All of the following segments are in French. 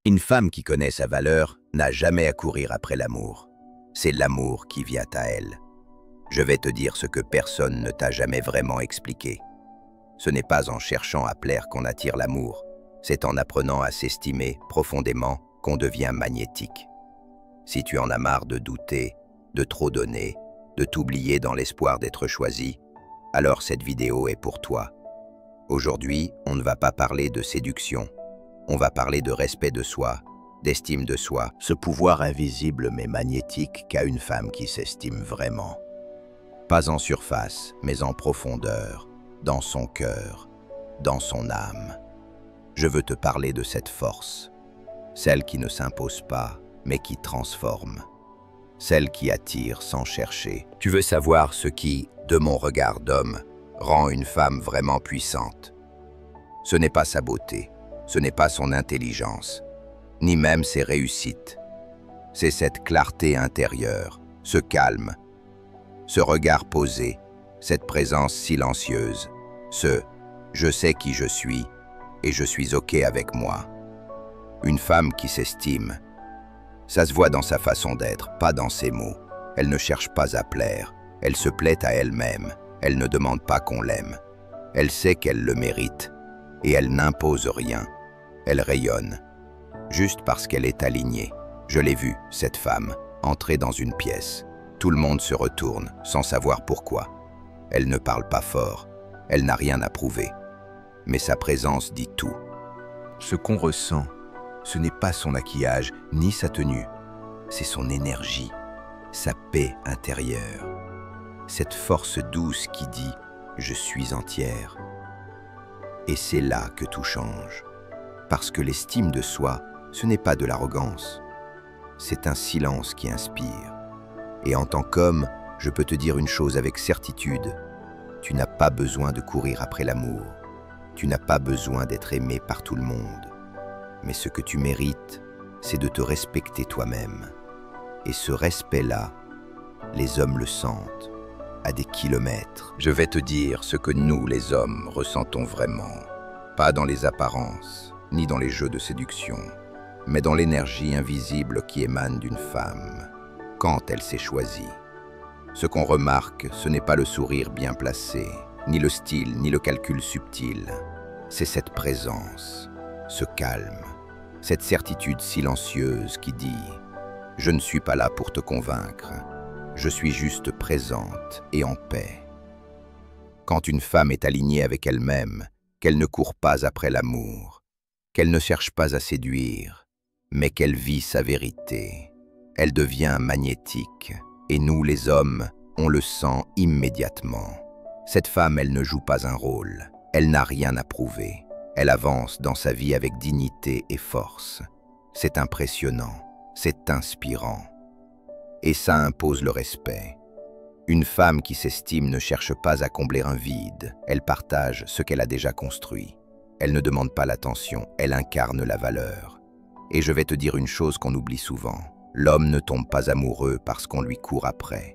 Une femme qui connaît sa valeur n'a jamais à courir après l'amour. C'est l'amour qui vient à elle. Je vais te dire ce que personne ne t'a jamais vraiment expliqué. Ce n'est pas en cherchant à plaire qu'on attire l'amour, c'est en apprenant à s'estimer profondément qu'on devient magnétique. Si tu en as marre de douter, de trop donner, de t'oublier dans l'espoir d'être choisi, alors cette vidéo est pour toi. Aujourd'hui, on ne va pas parler de séduction. On va parler de respect de soi, d'estime de soi, ce pouvoir invisible mais magnétique qu'a une femme qui s'estime vraiment. Pas en surface, mais en profondeur, dans son cœur, dans son âme. Je veux te parler de cette force, celle qui ne s'impose pas, mais qui transforme, celle qui attire sans chercher. Tu veux savoir ce qui, de mon regard d'homme, rend une femme vraiment puissante. Ce n'est pas sa beauté, ce n'est pas son intelligence, ni même ses réussites. C'est cette clarté intérieure, ce calme, ce regard posé, cette présence silencieuse, ce « je sais qui je suis et je suis OK avec moi ». Une femme qui s'estime, ça se voit dans sa façon d'être, pas dans ses mots. Elle ne cherche pas à plaire, elle se plaît à elle-même, elle ne demande pas qu'on l'aime. Elle sait qu'elle le mérite et elle n'impose rien. Elle rayonne, juste parce qu'elle est alignée. Je l'ai vue, cette femme, entrer dans une pièce. Tout le monde se retourne, sans savoir pourquoi. Elle ne parle pas fort, elle n'a rien à prouver. Mais sa présence dit tout. Ce qu'on ressent, ce n'est pas son maquillage, ni sa tenue. C'est son énergie, sa paix intérieure. Cette force douce qui dit « je suis entière ». Et c'est là que tout change. Parce que l'estime de soi, ce n'est pas de l'arrogance. C'est un silence qui inspire. Et en tant qu'homme, je peux te dire une chose avec certitude. Tu n'as pas besoin de courir après l'amour. Tu n'as pas besoin d'être aimé par tout le monde. Mais ce que tu mérites, c'est de te respecter toi-même. Et ce respect-là, les hommes le sentent, à des kilomètres. Je vais te dire ce que nous, les hommes, ressentons vraiment. Pas dans les apparences, ni dans les jeux de séduction, mais dans l'énergie invisible qui émane d'une femme, quand elle s'est choisie. Ce qu'on remarque, ce n'est pas le sourire bien placé, ni le style, ni le calcul subtil. C'est cette présence, ce calme, cette certitude silencieuse qui dit « Je ne suis pas là pour te convaincre, je suis juste présente et en paix ». Quand une femme est alignée avec elle-même, qu'elle ne court pas après l'amour, qu'elle ne cherche pas à séduire, mais qu'elle vit sa vérité, elle devient magnétique. Et nous, les hommes, on le sent immédiatement. Cette femme, elle ne joue pas un rôle, elle n'a rien à prouver. Elle avance dans sa vie avec dignité et force. C'est impressionnant, c'est inspirant. Et ça impose le respect. Une femme qui s'estime ne cherche pas à combler un vide, elle partage ce qu'elle a déjà construit. Elle ne demande pas l'attention, elle incarne la valeur. Et je vais te dire une chose qu'on oublie souvent. L'homme ne tombe pas amoureux parce qu'on lui court après.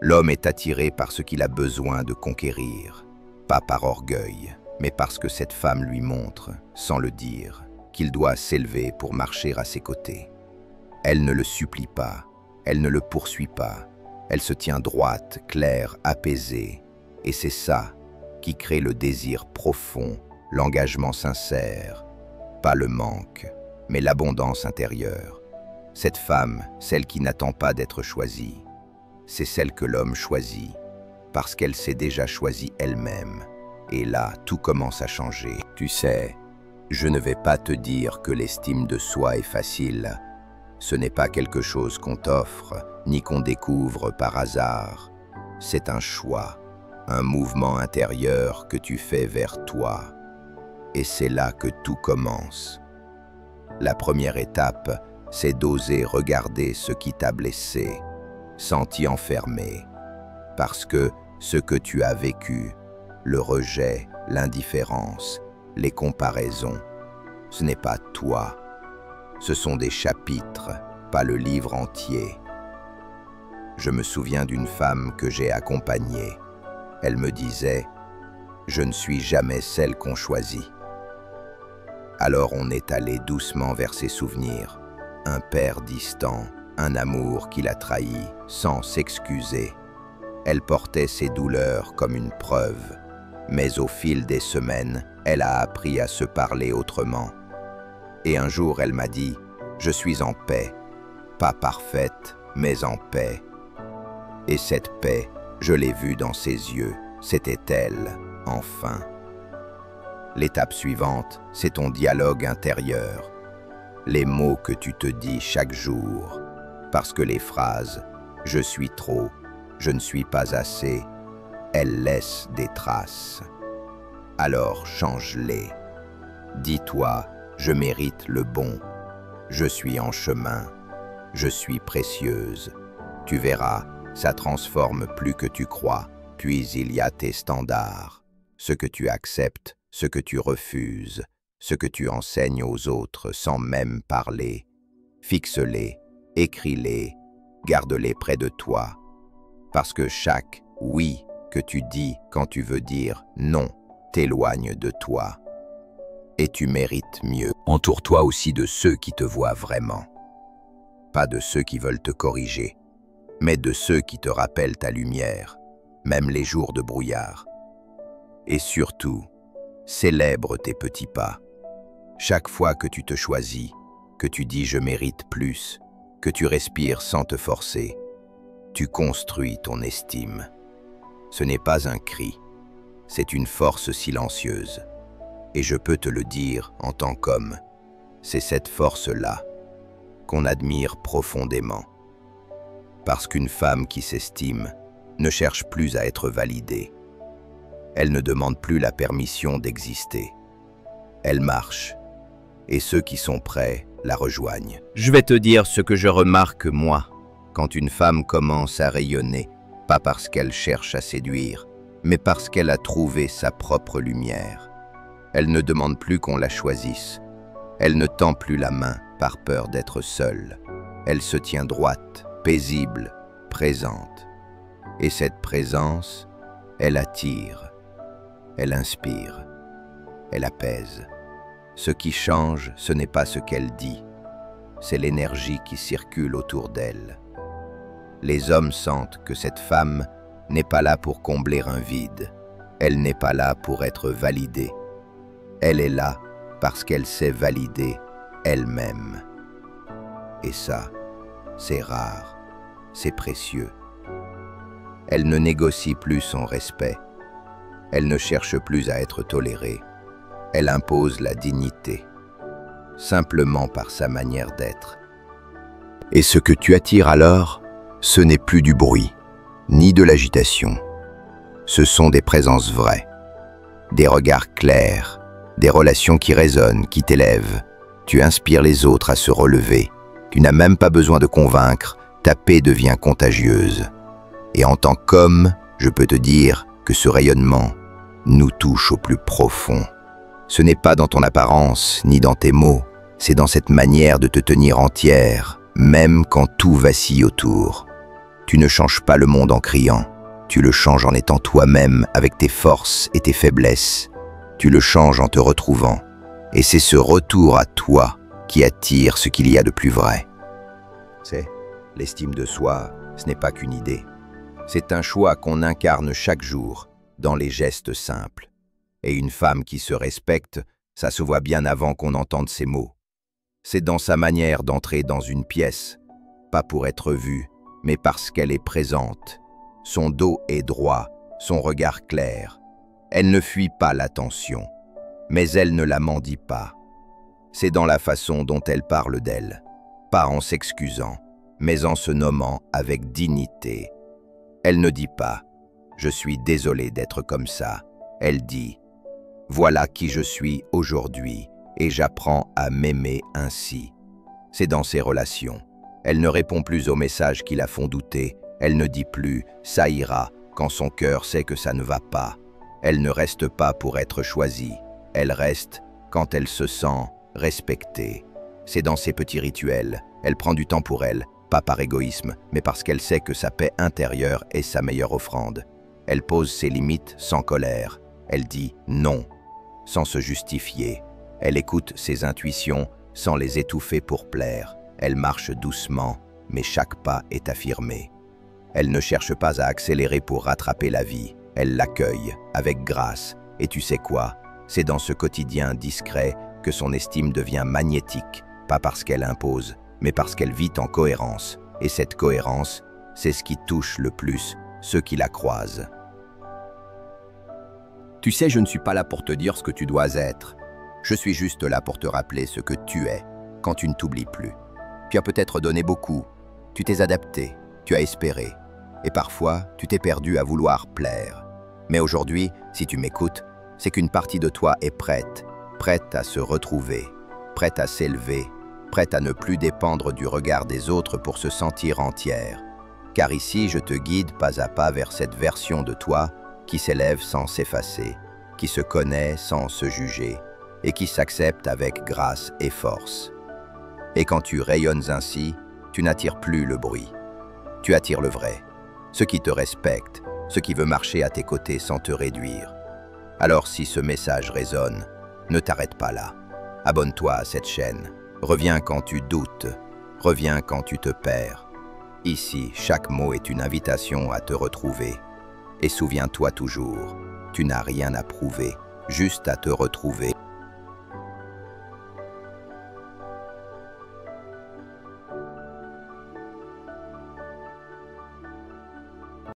L'homme est attiré par ce qu'il a besoin de conquérir, pas par orgueil, mais parce que cette femme lui montre, sans le dire, qu'il doit s'élever pour marcher à ses côtés. Elle ne le supplie pas, elle ne le poursuit pas, elle se tient droite, claire, apaisée, et c'est ça qui crée le désir profond, l'engagement sincère, pas le manque, mais l'abondance intérieure. Cette femme, celle qui n'attend pas d'être choisie, c'est celle que l'homme choisit, parce qu'elle s'est déjà choisie elle-même. Et là, tout commence à changer. Tu sais, je ne vais pas te dire que l'estime de soi est facile. Ce n'est pas quelque chose qu'on t'offre, ni qu'on découvre par hasard. C'est un choix, un mouvement intérieur que tu fais vers toi. Et c'est là que tout commence. La première étape, c'est d'oser regarder ce qui t'a blessé, sans t'y enfermer. Parce que ce que tu as vécu, le rejet, l'indifférence, les comparaisons, ce n'est pas toi. Ce sont des chapitres, pas le livre entier. Je me souviens d'une femme que j'ai accompagnée. Elle me disait « Je ne suis jamais celle qu'on choisit ». Alors on est allé doucement vers ses souvenirs. Un père distant, un amour qui l'a trahi, sans s'excuser. Elle portait ses douleurs comme une preuve, mais au fil des semaines, elle a appris à se parler autrement. Et un jour, elle m'a dit « Je suis en paix, pas parfaite, mais en paix. » Et cette paix, je l'ai vue dans ses yeux, c'était elle, enfin. L'étape suivante, c'est ton dialogue intérieur. Les mots que tu te dis chaque jour, parce que les phrases « je suis trop »,« je ne suis pas assez », elles laissent des traces. Alors change-les. Dis-toi « je mérite le bon »,« je suis en chemin »,« je suis précieuse ». Tu verras, ça transforme plus que tu crois. Puis il y a tes standards, ce que tu acceptes, ce que tu refuses, ce que tu enseignes aux autres sans même parler. Fixe-les, écris-les, garde-les près de toi. Parce que chaque « oui » que tu dis quand tu veux dire « non » t'éloigne de toi. Et tu mérites mieux. Entoure-toi aussi de ceux qui te voient vraiment. Pas de ceux qui veulent te corriger, mais de ceux qui te rappellent ta lumière, même les jours de brouillard. Et surtout, célèbre tes petits pas. Chaque fois que tu te choisis, que tu dis « je mérite plus », que tu respires sans te forcer, tu construis ton estime. Ce n'est pas un cri, c'est une force silencieuse. Et je peux te le dire en tant qu'homme, c'est cette force-là qu'on admire profondément. Parce qu'une femme qui s'estime ne cherche plus à être validée. Elle ne demande plus la permission d'exister. Elle marche, et ceux qui sont prêts la rejoignent. Je vais te dire ce que je remarque moi, quand une femme commence à rayonner, pas parce qu'elle cherche à séduire, mais parce qu'elle a trouvé sa propre lumière. Elle ne demande plus qu'on la choisisse. Elle ne tend plus la main par peur d'être seule. Elle se tient droite, paisible, présente. Et cette présence, elle attire, elle inspire, elle apaise. Ce qui change, ce n'est pas ce qu'elle dit, c'est l'énergie qui circule autour d'elle. Les hommes sentent que cette femme n'est pas là pour combler un vide. Elle n'est pas là pour être validée. Elle est là parce qu'elle s'est validée elle-même. Et ça, c'est rare, c'est précieux. Elle ne négocie plus son respect. Elle ne cherche plus à être tolérée. Elle impose la dignité, simplement par sa manière d'être. Et ce que tu attires alors, ce n'est plus du bruit, ni de l'agitation. Ce sont des présences vraies, des regards clairs, des relations qui résonnent, qui t'élèvent. Tu inspires les autres à se relever. Tu n'as même pas besoin de convaincre, ta paix devient contagieuse. Et en tant qu'homme, je peux te dire que ce rayonnement nous touche au plus profond. Ce n'est pas dans ton apparence, ni dans tes mots, c'est dans cette manière de te tenir entière, même quand tout vacille autour. Tu ne changes pas le monde en criant, tu le changes en étant toi-même avec tes forces et tes faiblesses. Tu le changes en te retrouvant. Et c'est ce retour à toi qui attire ce qu'il y a de plus vrai. C'est l'estime de soi, ce n'est pas qu'une idée. C'est un choix qu'on incarne chaque jour, dans les gestes simples. Et une femme qui se respecte, ça se voit bien avant qu'on entende ses mots. C'est dans sa manière d'entrer dans une pièce, pas pour être vue, mais parce qu'elle est présente. Son dos est droit, son regard clair. Elle ne fuit pas l'attention, mais elle ne la mendie pas. C'est dans la façon dont elle parle d'elle, pas en s'excusant, mais en se nommant avec dignité. Elle ne dit pas « Je suis désolée d'être comme ça ». Elle dit « Voilà qui je suis aujourd'hui et j'apprends à m'aimer ainsi ». C'est dans ses relations. Elle ne répond plus aux messages qui la font douter. Elle ne dit plus « ça ira » quand son cœur sait que ça ne va pas. Elle ne reste pas pour être choisie. Elle reste quand elle se sent respectée. C'est dans ses petits rituels. Elle prend du temps pour elle, pas par égoïsme, mais parce qu'elle sait que sa paix intérieure est sa meilleure offrande. Elle pose ses limites sans colère. Elle dit non, sans se justifier. Elle écoute ses intuitions sans les étouffer pour plaire. Elle marche doucement, mais chaque pas est affirmé. Elle ne cherche pas à accélérer pour rattraper la vie. Elle l'accueille avec grâce. Et tu sais quoi? C'est dans ce quotidien discret que son estime devient magnétique, pas parce qu'elle impose, mais parce qu'elle vit en cohérence. Et cette cohérence, c'est ce qui touche le plus ceux qui la croisent. Tu sais, je ne suis pas là pour te dire ce que tu dois être. Je suis juste là pour te rappeler ce que tu es, quand tu ne t'oublies plus. Tu as peut-être donné beaucoup, tu t'es adapté, tu as espéré, et parfois tu t'es perdu à vouloir plaire. Mais aujourd'hui, si tu m'écoutes, c'est qu'une partie de toi est prête, prête à se retrouver, prête à s'élever, prête à ne plus dépendre du regard des autres pour se sentir entière. Car ici, je te guide pas à pas vers cette version de toi qui s'élève sans s'effacer, qui se connaît sans se juger, et qui s'accepte avec grâce et force. Et quand tu rayonnes ainsi, tu n'attires plus le bruit. Tu attires le vrai, ceux qui te respectent, ceux qui veulent marcher à tes côtés sans te réduire. Alors si ce message résonne, ne t'arrête pas là. Abonne-toi à cette chaîne. Reviens quand tu doutes. Reviens quand tu te perds. Ici, chaque mot est une invitation à te retrouver. Et souviens-toi toujours, tu n'as rien à prouver, juste à te retrouver.